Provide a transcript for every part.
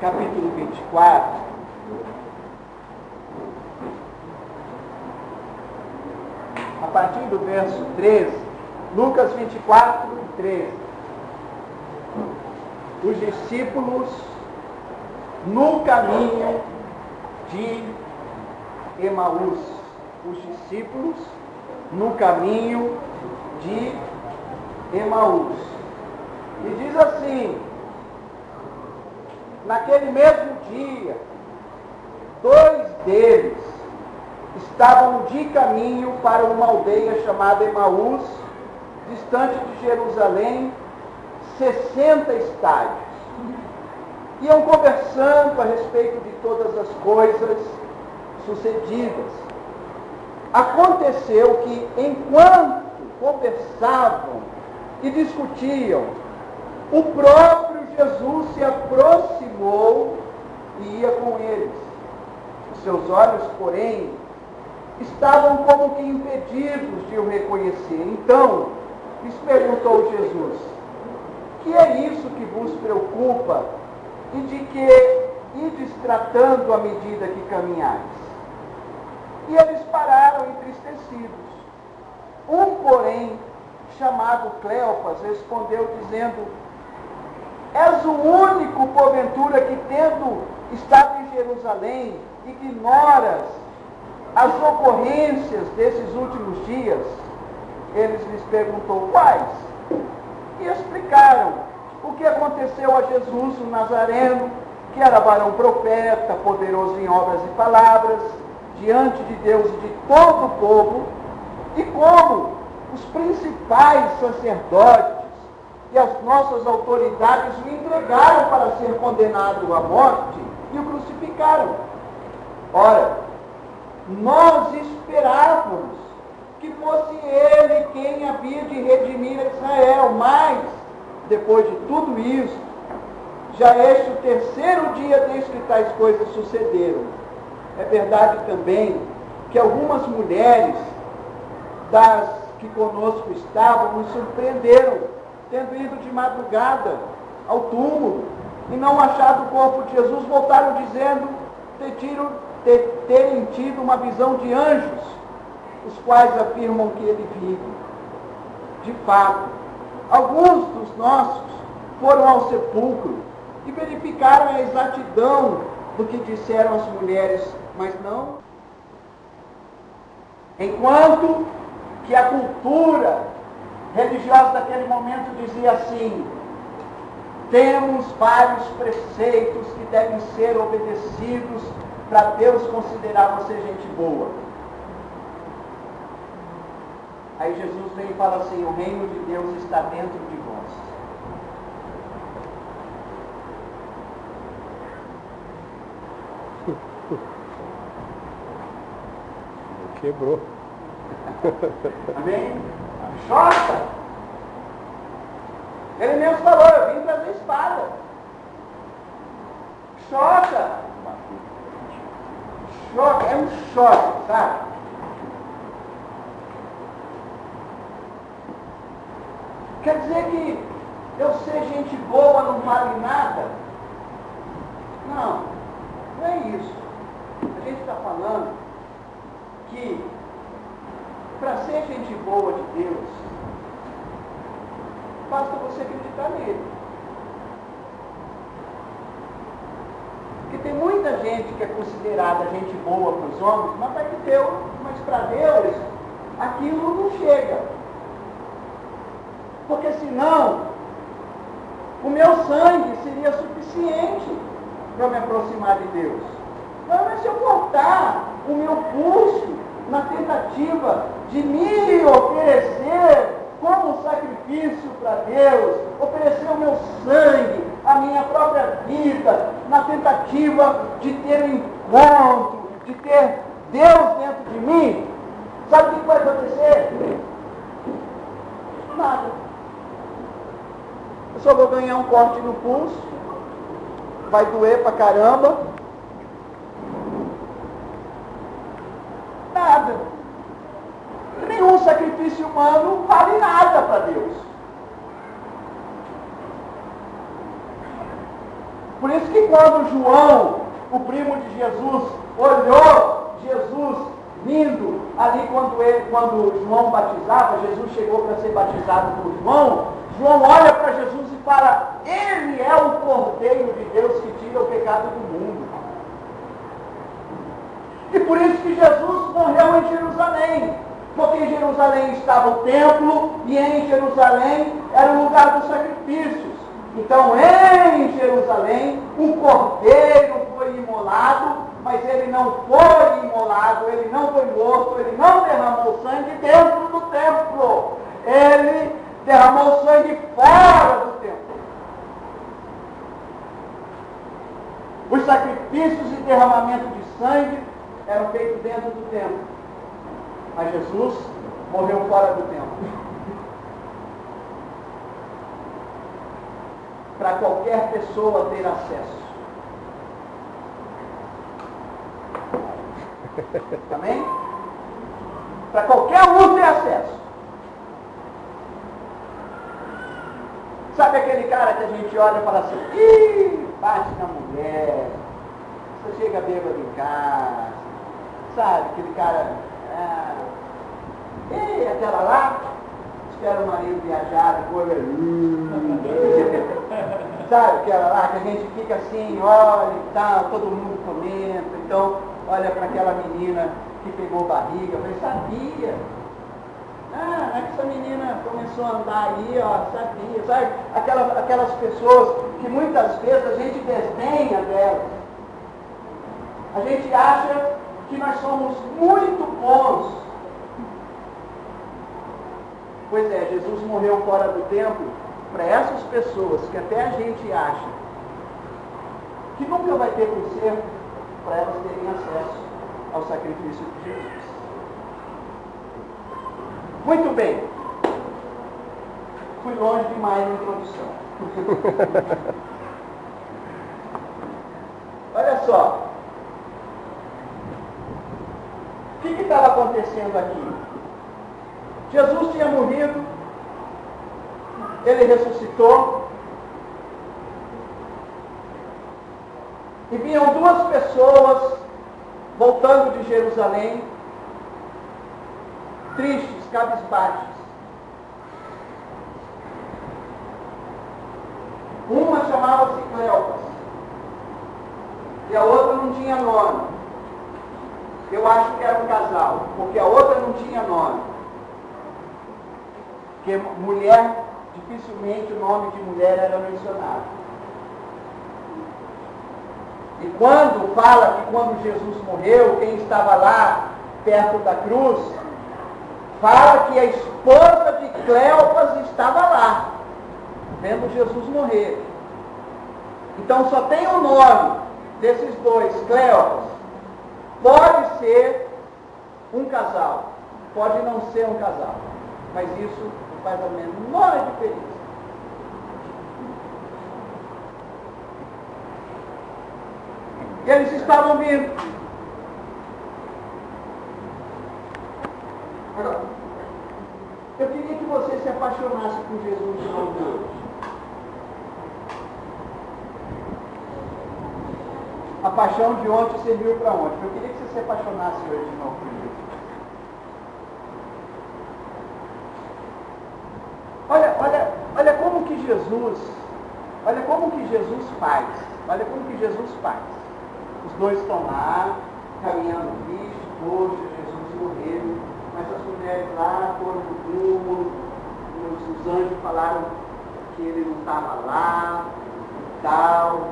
capítulo 24, a partir do verso 13, Lucas 24, 13. Os discípulos no caminho de Emaús. Os discípulos no caminho de Emaús. E diz assim: naquele mesmo dia, 2 deles estavam de caminho para uma aldeia chamada Emaús, distante de Jerusalém, 60 estádios. Iam conversando a respeito de todas as coisas sucedidas. Aconteceu que, enquanto conversavam e discutiam, o próprio Jesus se aproximou e ia com eles. Os seus olhos, porém, estavam como que impedidos de o reconhecer. Então, lhes perguntou Jesus: que é isso que vos preocupa e de que ides tratando à medida que caminhais? E eles pararam entristecidos. Um, porém, chamado Cleopas, respondeu dizendo: és o único, porventura, que tendo estado em Jerusalém, ignoras as ocorrências desses últimos dias? Eles lhes perguntou: quais? E explicaram o que aconteceu a Jesus, o Nazareno, que era varão profeta, poderoso em obras e palavras, diante de Deus e de todo o povo, e como os principais sacerdotes e as nossas autoridades o entregaram para ser condenado à morte e o crucificaram. Ora, nós esperávamos que fosse ele quem havia de redimir a Israel, mas, depois de tudo isso, já este o 3º dia desde que tais coisas sucederam. É verdade também que algumas mulheres das que conosco estavam nos surpreenderam, tendo ido de madrugada ao túmulo e não achado o corpo de Jesus, voltaram dizendo terem tido uma visão de anjos, os quais afirmam que ele vive. De fato, alguns dos nossos foram ao sepulcro e verificaram a exatidão do que disseram as mulheres, mas não. Enquanto que a cultura religiosa daquele momento dizia assim: temos vários preceitos que devem ser obedecidos para Deus considerar você gente boa. Aí Jesus vem e fala assim: o reino de Deus está dentro de vós. Quebrou. Amém? Choca! Ele mesmo falou: eu vim trazer espada. Choca! Choque, é um choque, sabe? Quer dizer que eu ser gente boa não vale nada? Não, não é isso. A gente está falando que para ser gente boa de Deus, basta você acreditar nele. Porque tem muita gente que é considerada gente boa para os homens, mas para Deus aquilo não chega. Porque senão o meu sangue seria suficiente para me aproximar de Deus. Mas se eu cortar o meu pulso na tentativa de me oferecer como sacrifício para Deus, oferecer o meu sangue, a minha própria vida, na tentativa de ter um encontro, de ter Deus dentro de mim, sabe o que vai acontecer? Nada. Eu só vou ganhar um corte no pulso, vai doer pra caramba. Nada. Nenhum sacrifício humano vale nada para Deus. Por isso que quando João, o primo de Jesus, olhou Jesus vindo ali quando João batizava, Jesus chegou para ser batizado por João, João olha para Jesus e fala: ele é o Cordeiro de Deus que tira o pecado do mundo. E por isso que Jesus morreu em Jerusalém, porque em Jerusalém estava o templo e em Jerusalém era o lugar dos sacrifícios. Então, em Jerusalém, o cordeiro foi imolado, mas ele não foi imolado, ele não foi morto, ele não derramou sangue dentro do templo. Ele derramou sangue fora do templo. Os sacrifícios e derramamento de sangue eram feitos dentro do templo. Mas Jesus morreu fora do templo. Para qualquer pessoa ter acesso. Amém? Para qualquer um ter acesso. Sabe aquele cara que a gente olha e fala assim: ih, bate na mulher, você chega bêbado em casa, sabe? Aquele cara, e aquela lá, espera o marido viajar, depois sabe aquela lá que a gente fica assim, olha e tal, todo mundo comenta. Então, olha para aquela menina que pegou barriga, eu falei: sabia? É que essa menina começou a andar aí, ó, sabia, sabe? Aquelas pessoas que muitas vezes a gente desdenha delas. A gente acha que nós somos muito bons. Pois é, Jesus morreu fora do templo para essas pessoas que até a gente acha que nunca vai ter conserto, para elas terem acesso ao sacrifício de Jesus. Muito bem. Fui longe demais na introdução. Olha só. O que estava acontecendo aqui? Jesus tinha morrido, ele ressuscitou, e vinham duas pessoas voltando de Jerusalém, tristes, cabisbaixos. Uma chamava-se Cleopas, e a outra não tinha nome. Eu acho que era um casal, porque a outra não tinha nome. Porque mulher, dificilmente o nome de mulher era mencionado. E quando fala que quando Jesus morreu, quem estava lá perto da cruz, fala que a esposa de Cleopas estava lá, vendo Jesus morrer. Então só tem o nome desses dois, Cleopas. Pode ser um casal, pode não ser um casal, mas isso não faz a menor diferença. E eles estavam vindo. Agora, eu queria que você se apaixonasse por Jesus de novo hoje. A paixão de ontem serviu para ontem. Eu queria que você se apaixonasse hoje de novo por Jesus. Olha como que Jesus faz. Olha como que Jesus faz. Os dois estão lá, caminhando tristes, poxa, Jesus morreu. Mas as mulheres lá foram no túmulo, os anjos falaram que ele não estava lá e tal.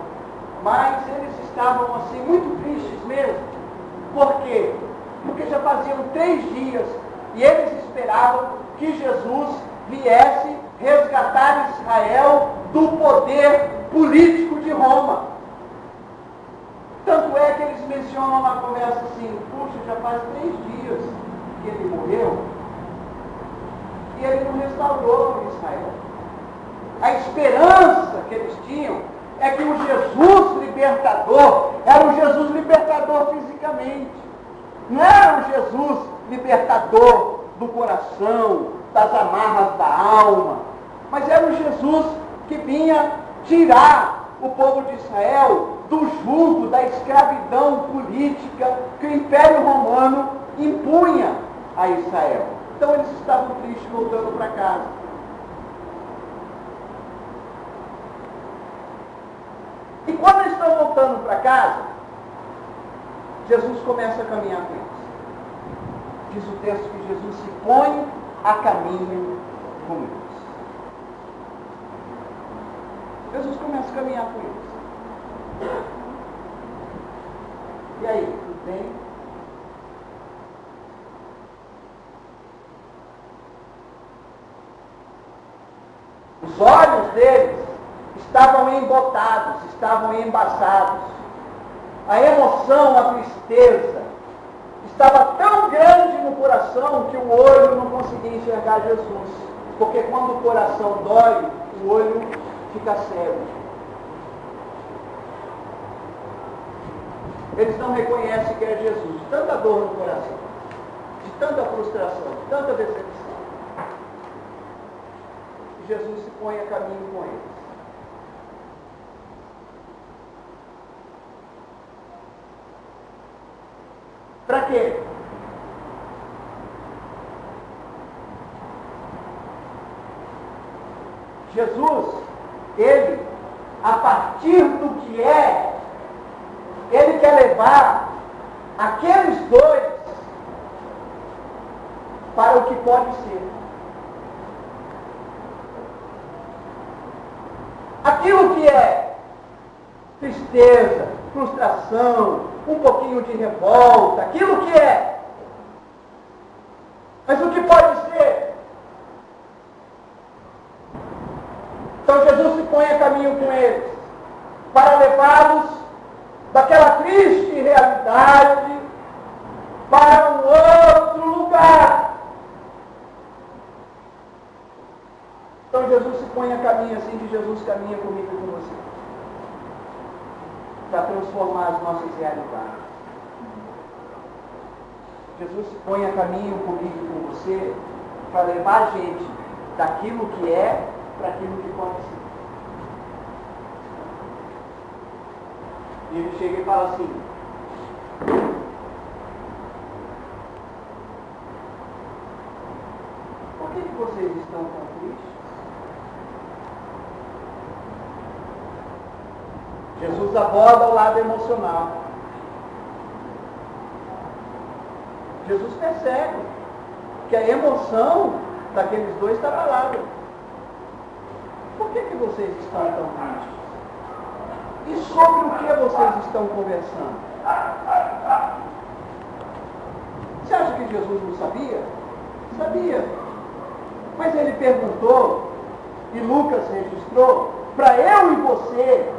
Mas eles estavam assim, muito tristes mesmo. Por quê? Porque já faziam 3 dias e eles esperavam que Jesus viesse resgatar Israel do poder político de Roma. Tanto é que eles mencionam na conversa assim: puxa, já faz 3 dias que ele morreu e ele não restaurou Israel. A esperança que eles tinham é que o Jesus libertador era um Jesus libertador fisicamente. Não era um Jesus libertador do coração, das amarras da alma, mas era um Jesus que vinha tirar o povo de Israel do jugo da escravidão política que o Império Romano impunha a Israel. Então eles estavam tristes voltando para casa. E quando eles estão voltando para casa, Jesus começa a caminhar com eles. Diz o texto que Jesus se põe a caminho com eles. Jesus começa a caminhar com eles. E aí, tudo bem? Os olhos deles estavam embotados, estavam embaçados. A emoção, a tristeza, estava tão grande no coração que o olho não conseguia enxergar Jesus. Porque quando o coração dói, o olho fica cego. Eles não reconhecem que é Jesus. De tanta dor no coração, de tanta frustração, de tanta decepção. E Jesus se põe a caminho com eles. Para quê? Jesus, ele, a partir do que é, ele quer levar aqueles dois para o que pode ser. Aquilo que é tristeza, frustração, um pouquinho de revolta, aquilo que é. Mas o que pode ser? Então Jesus se põe a caminho com eles, para levá-los daquela triste realidade para um outro lugar. Então Jesus se põe a caminho assim que Jesus caminha comigo e com você, para transformar as nossas realidades. Jesus se põe a caminho comigo e com você, para levar a gente daquilo que é para aquilo que pode ser. E ele chega e fala assim: por que vocês estão tão tristes? Jesus aborda o lado emocional. Jesus percebe que a emoção daqueles dois estava lá. Por que vocês estão tão tristes? E sobre o que vocês estão conversando? Você acha que Jesus não sabia? Sabia. Mas ele perguntou, e Lucas registrou, para eu e você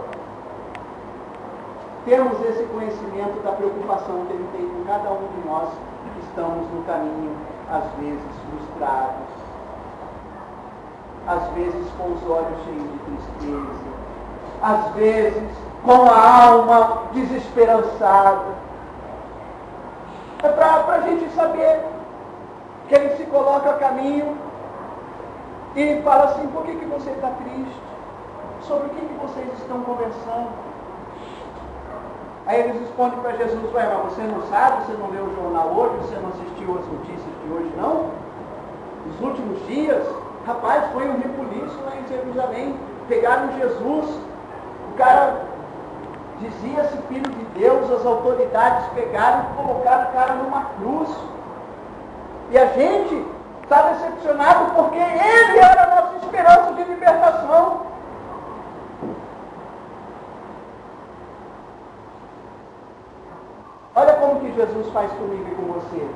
termos esse conhecimento da preocupação que ele tem com cada um de nós que estamos no caminho, às vezes frustrados, às vezes com os olhos cheios de tristeza, às vezes com a alma desesperançada. É para a gente saber que ele se coloca a caminho e fala assim: por que você está triste? Sobre o que vocês estão conversando? Aí eles respondem para Jesus: ué, mas você não sabe, você não leu o jornal hoje, você não assistiu as notícias de hoje, não? Nos últimos dias, rapaz, foi um rebuliço lá em Jerusalém, pegaram Jesus, o cara dizia-se filho de Deus, as autoridades pegaram e colocaram o cara numa cruz. E a gente está decepcionado porque ele era a nossa esperança de libertação. Olha como que Jesus faz comigo e com você.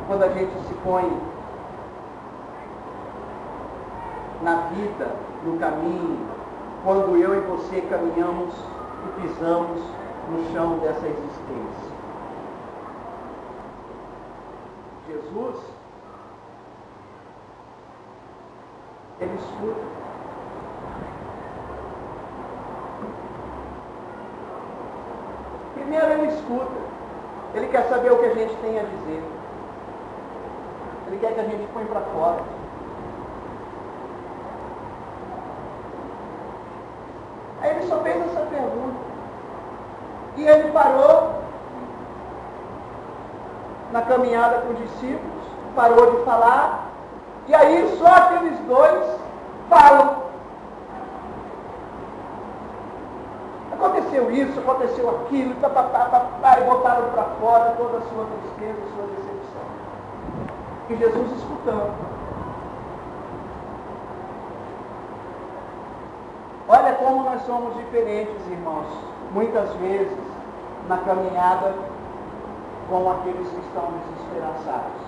Quando a gente se põe na vida, no caminho, quando eu e você caminhamos e pisamos no chão dessa existência. Jesus, ele escuta. Primeiro ele escuta. Ele quer saber o que a gente tem a dizer. Ele quer que a gente põe para fora. E ele parou na caminhada com os discípulos, parou de falar, e aí só aqueles dois falam. Aconteceu isso, aconteceu aquilo, e botaram para fora toda a sua tristeza, a sua decepção. E Jesus escutando. Olha como nós somos diferentes, irmãos, muitas vezes na caminhada com aqueles que estão desesperançados.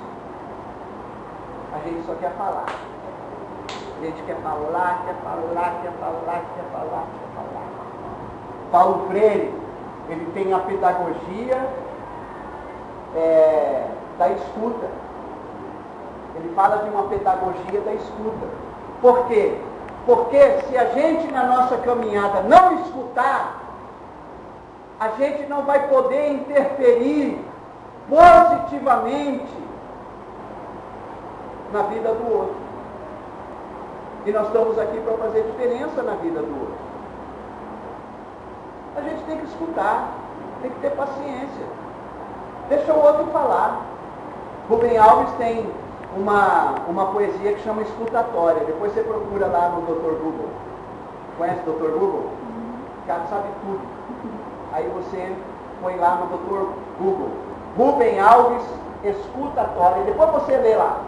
A gente só quer falar. A gente quer falar, quer falar, quer falar, quer falar, quer falar. Paulo Freire, ele tem a pedagogia da escuta. Ele fala de uma pedagogia da escuta. Por quê? Porque se a gente na nossa caminhada não escutar, a gente não vai poder interferir positivamente na vida do outro. E nós estamos aqui para fazer diferença na vida do outro. A gente tem que escutar, tem que ter paciência. Deixa o outro falar. Rubem Alves tem uma poesia que chama Escutatória. Depois você procura lá no Dr. Google. Conhece o Dr. Google? O cara sabe tudo. Aí você põe lá no Dr. Google. Rubem Alves, Escutatória. Depois você lê lá.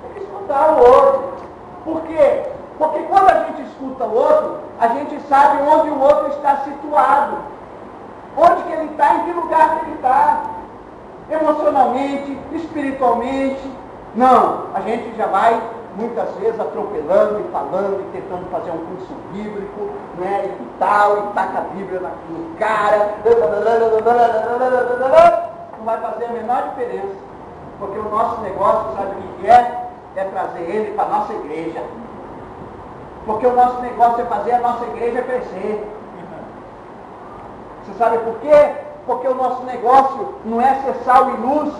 Tem que escutar o outro. Por quê? Porque quando a gente escuta o outro, a gente sabe onde o outro está situado. Onde que ele está, em que lugar que ele está. Emocionalmente, espiritualmente. Não, a gente já vai muitas vezes atropelando e falando e tentando fazer um curso bíblico, né, e tal, e taca a Bíblia no cara. Não vai fazer a menor diferença. Porque o nosso negócio, sabe o que é? É trazer ele para a nossa igreja. Porque o nosso negócio é fazer a nossa igreja crescer. Você sabe por quê? Porque o nosso negócio não é ser sal e luz.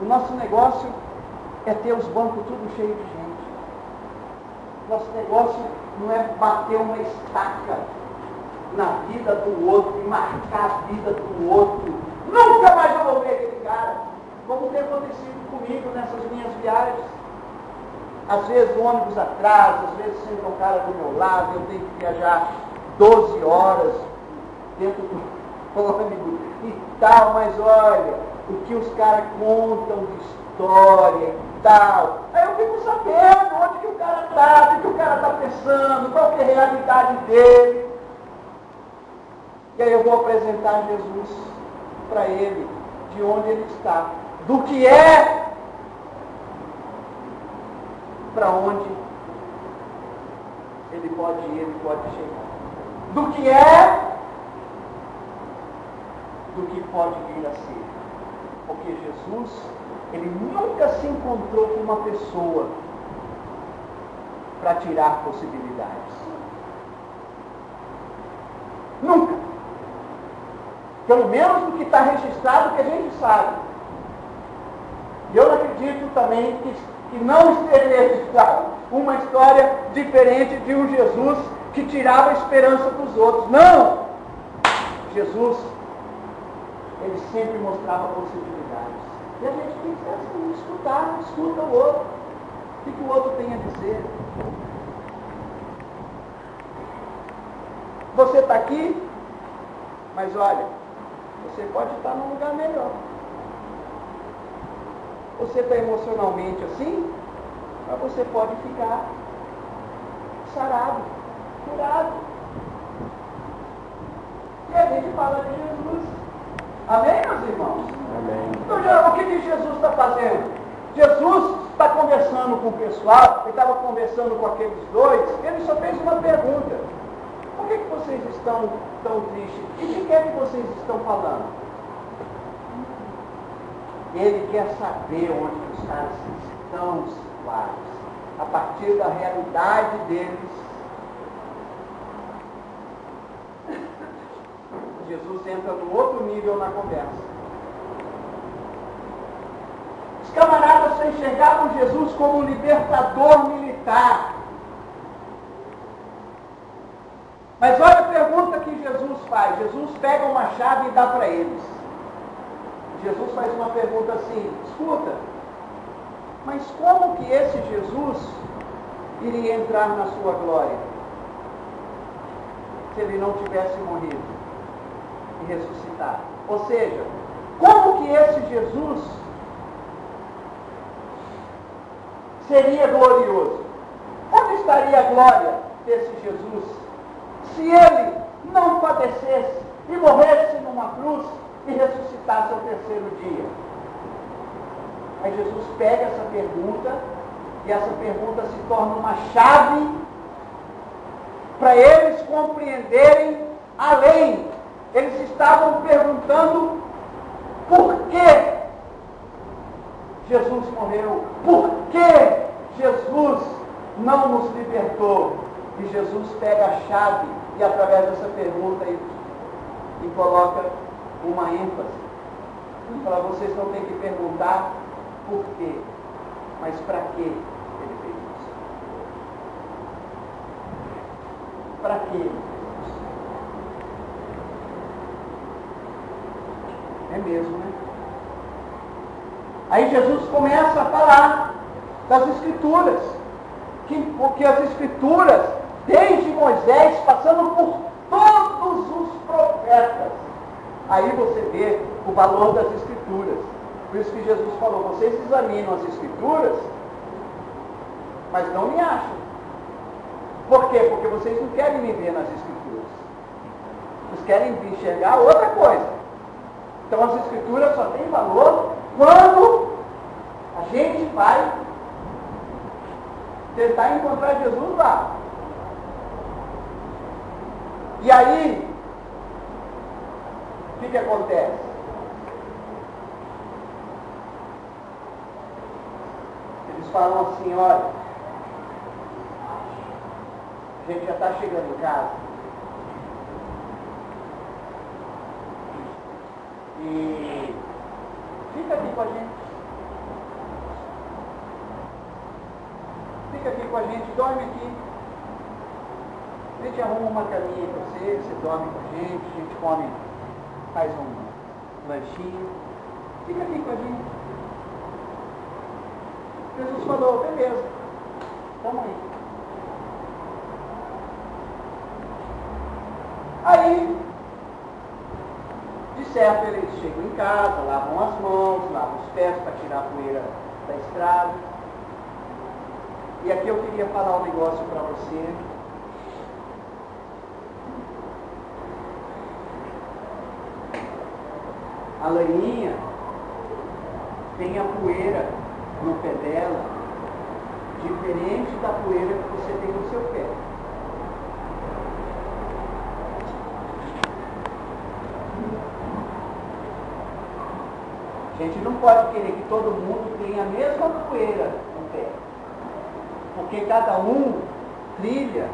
O nosso negócio é ter os bancos tudo cheio de gente. Nosso negócio não é bater uma estaca na vida do outro e marcar a vida do outro. Nunca mais eu vou ver aquele cara. Como tem acontecido comigo nessas minhas viagens. Às vezes o ônibus atrasa, às vezes senta um cara do meu lado, eu tenho que viajar 12 horas dentro do ônibus e tal, mas olha, o que os caras contam de história e tal. Aí eu fico sabendo onde que o cara está, o que o cara está pensando, qual que é a realidade dele. E aí eu vou apresentar Jesus para ele, de onde ele está, do que é, para onde ele pode ir, ele pode chegar. Do que é, do que pode vir a ser. Porque Jesus, ele nunca se encontrou com uma pessoa para tirar possibilidades. Nunca. Pelo menos do que está registrado, que a gente sabe. E eu acredito também que não esteja registrado uma história diferente de um Jesus que tirava a esperança dos outros. Não! Jesus, ele sempre mostrava possibilidades. E a gente tem que assim, escuta o outro. O que o outro tem a dizer. Você está aqui, mas olha, você pode estar num lugar melhor. Você está emocionalmente assim, mas você pode ficar sarado, curado. E a gente fala de Jesus. Amém, meus irmãos? Amém. Então, o que Jesus está fazendo? Jesus está conversando com o pessoal, ele estava conversando com aqueles dois, ele só fez uma pergunta. Por que vocês estão tão tristes? E de que é que vocês estão falando? Ele quer saber onde os caras estão situados. A partir da realidade deles. Jesus entra num outro nível na conversa. Os camaradas só enxergavam Jesus como um libertador militar. ressuscitar. Mas olha a pergunta que Jesus faz. Jesus pega uma chave e dá para eles. Jesus faz uma pergunta assim: escuta, mas como que esse Jesus iria entrar na sua glória se ele não tivesse morrido e ressuscitado? Ou seja, como que esse Jesus seria glorioso? Onde estaria a glória desse Jesus se ele não padecesse e morresse numa cruz e ressuscitasse ao terceiro dia? Aí Jesus pega essa pergunta, e essa pergunta se torna uma chave para eles compreenderem além. Eles estavam perguntando por que Jesus morreu, por que Jesus não nos libertou. E Jesus pega a chave e através dessa pergunta e coloca uma ênfase. Ele fala: vocês não têm que perguntar por quê, mas para que ele fez isso. Para que ele fez isso? É mesmo, né? Aí Jesus começa a falar das Escrituras, porque as Escrituras, desde Moisés, passando por todos os profetas, aí você vê o valor das Escrituras. Por isso que Jesus falou: vocês examinam as Escrituras, mas não me acham. Por quê? Porque vocês não querem me ver nas Escrituras. Vocês querem enxergar outra coisa. Então as Escrituras só têm valor quando a gente vai tentar encontrar Jesus lá. E aí, o que acontece? Eles falam assim: olha, a gente já está chegando em casa e fica aqui com a gente. Fica aqui com a gente, dorme aqui. A gente arruma uma caminha para você, você dorme com a gente come, faz um lanchinho. Fica aqui com a gente. Jesus falou: beleza, estamos aí. Aí, de certo, eles chegam em casa, lavam as mãos, lavam os pés para tirar a poeira da estrada. E aqui eu queria falar um negócio para você. A Laninha tem a poeira no pé dela, diferente da poeira que você tem no seu pé. A gente não pode querer que todo mundo tenha a mesma poeira no pé, porque cada um trilha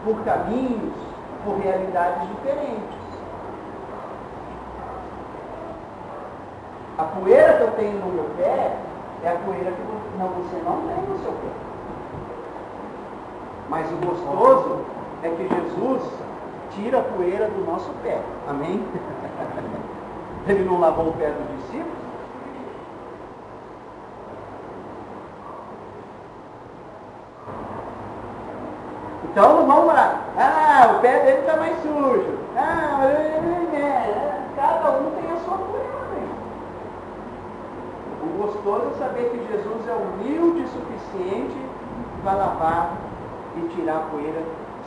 por caminhos, por realidades diferentes. A poeira que eu tenho no meu pé é a poeira que você não tem no seu pé. Mas o gostoso é que Jesus tira a poeira do nosso pé. Amém? Ele não lavou o pé dos discípulos? Então vamos lá. O pé dele está mais sujo. Cada um tem a sua poeira. O gostoso é saber que Jesus é humilde o suficiente para lavar e tirar a poeira,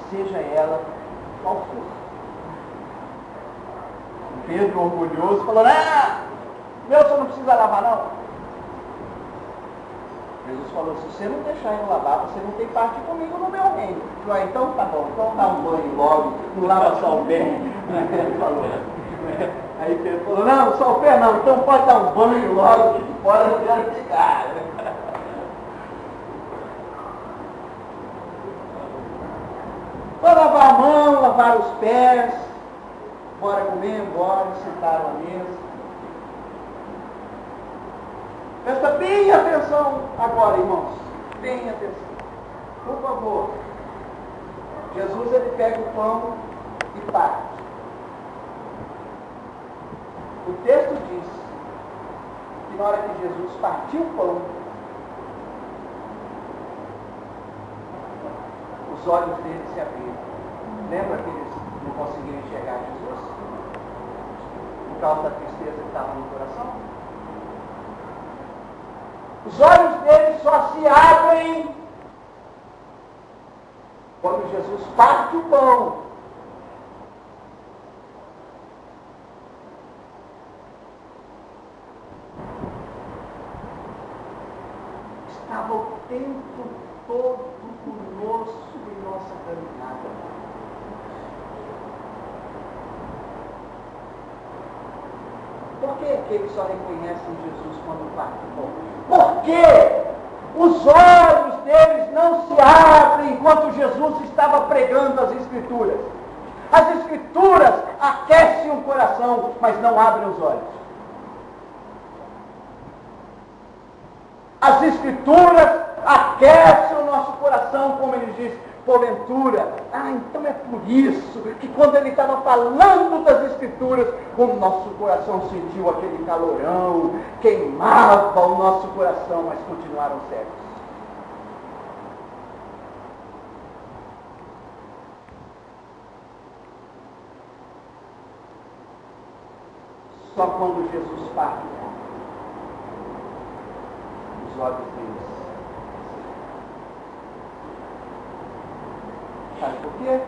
seja ela qual for. Pedro, orgulhoso, falou: meu, você não precisa lavar não. Jesus falou: se você não deixar eu lavar, você não tem parte comigo no meu reino. Falei: então tá bom, então dá um banho logo, não lava só o pé. Ele falou. Aí Pedro falou: não, só o pé não, então pode dar um banho logo, que fora não quero ficar. Foi lavar a mão, lavar os pés, bora comer, bora, sentar na mesa. Presta bem atenção agora, irmãos, bem atenção. Por favor. Jesus, ele pega o pão e parte. O texto diz que na hora que Jesus partiu o pão, os olhos deles se abriram. Lembra que eles não conseguiram enxergar Jesus? Por causa da tristeza que estava no coração? Os olhos deles só se abrem quando Jesus parte o pão. Estava o tempo todo conosco em nossa caminhada. Por que eles só reconhecem Jesus quando parte o pão? Porque os olhos deles não se abrem enquanto Jesus estava pregando as Escrituras. As Escrituras aquecem o coração, mas não abrem os olhos. As Escrituras aquecem o nosso coração, como ele diz, porventura. Então é por isso que quando ele estava falando das Escrituras, o nosso coração sentiu aquele calorão, queimava o nosso coração, mas continuaram cegos. Só quando Jesus parte, os olhos deles. Sabe por quê?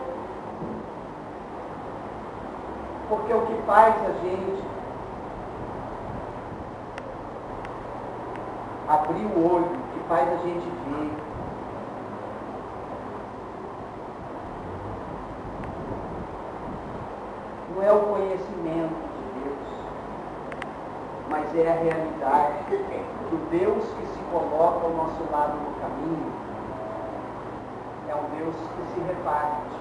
Porque o que faz a gente abrir o olho, o que faz a gente ver, não é o conhecimento de Deus, mas é a realidade do Deus que se coloca ao nosso lado no caminho. É um Deus que se reparte.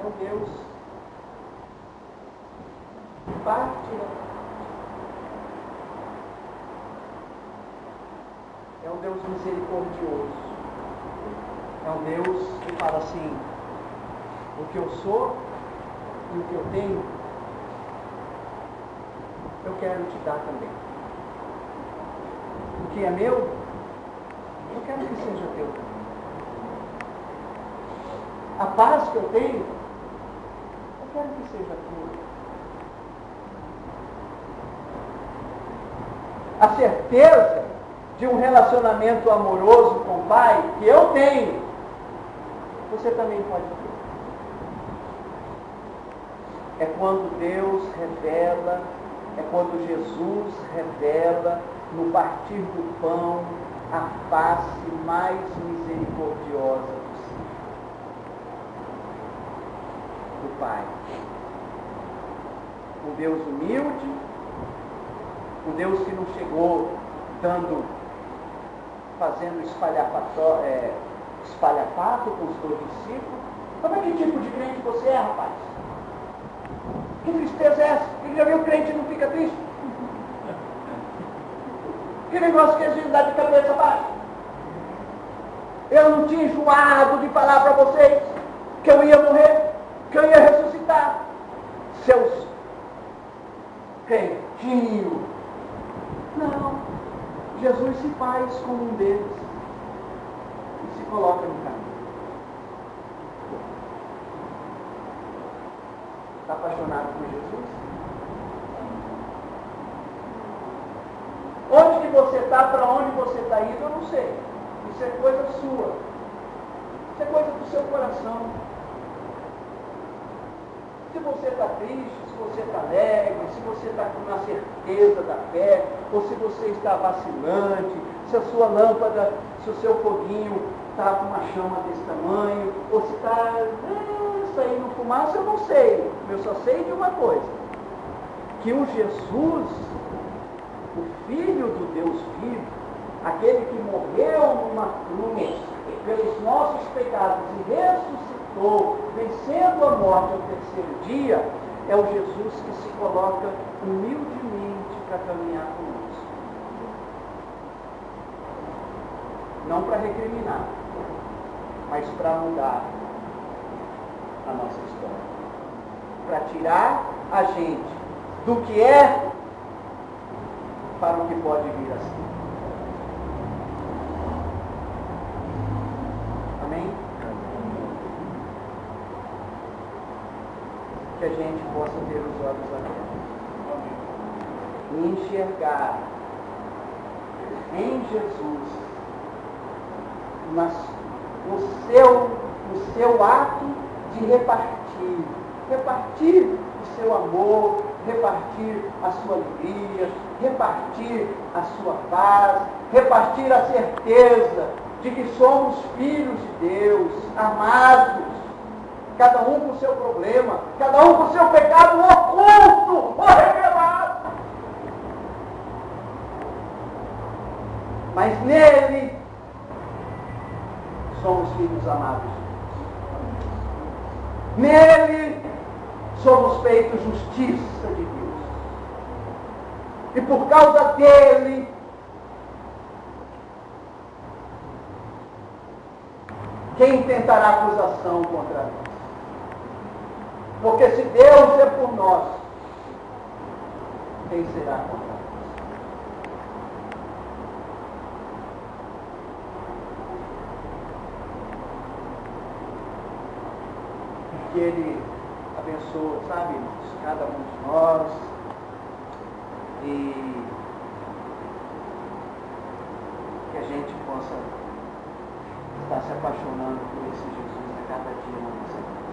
É um Deus que parte. É um Deus misericordioso. É um Deus que fala assim: o que eu sou e o que eu tenho, eu quero te dar também. O que é meu, eu quero que seja teu. A paz que eu tenho, eu quero que seja tua. A certeza de um relacionamento amoroso com o Pai que eu tenho, você também pode ter. É quando Deus revela, é quando Jesus revela no partir do pão a face mais misericordiosa do Pai. Um Deus humilde, um Deus que não chegou fazendo espalhafato com os dois discípulos. Como é que tipo de crente você é, rapaz? Que tristeza é essa? Ele já viu o crente e não fica triste? Que negócio que a gente dá de cabeça baixa? Eu não tinha enjoado de falar para vocês que eu ia morrer, que eu ia ressuscitar. Seus crentinhos. Não. Jesus se faz como um deles e se coloca no caminho. Está apaixonado por Jesus? Onde que você está, para onde você está indo, eu não sei. Isso é coisa sua. Isso é coisa do seu coração. Se você está triste, se você está alegre, se você está com a certeza da fé, ou se você está vacilante, se a sua lâmpada, se o seu foguinho está com uma chama desse tamanho, ou se está saindo fumaça, eu não sei. Eu só sei de uma coisa, que o Jesus, o Filho do Deus vivo, aquele que morreu numa cruz pelos nossos pecados e ressuscitou, vencendo a morte ao terceiro dia, é o Jesus que se coloca humildemente para caminhar conosco. Não para recriminar, mas para mudar a nossa história. Para tirar a gente do que é para o que pode vir a ser. Amém? Que a gente possa ter os olhos abertos e enxergar em Jesus no seu ato de repartir o seu amor, repartir a sua alegria, repartir a sua paz, repartir a certeza de que somos filhos de Deus, amados, cada um com o seu problema, cada um com o seu pecado oculto ou revelado. Mas nele somos filhos amados. Nele somos feitos justiça de Deus. E por causa dele, quem tentará acusação contra nós? Porque se Deus é por nós, quem será contra nós? Que Ele abençoe, sabe, cada um de nós, e que a gente possa estar se apaixonando por esse Jesus a cada dia na nossa vida.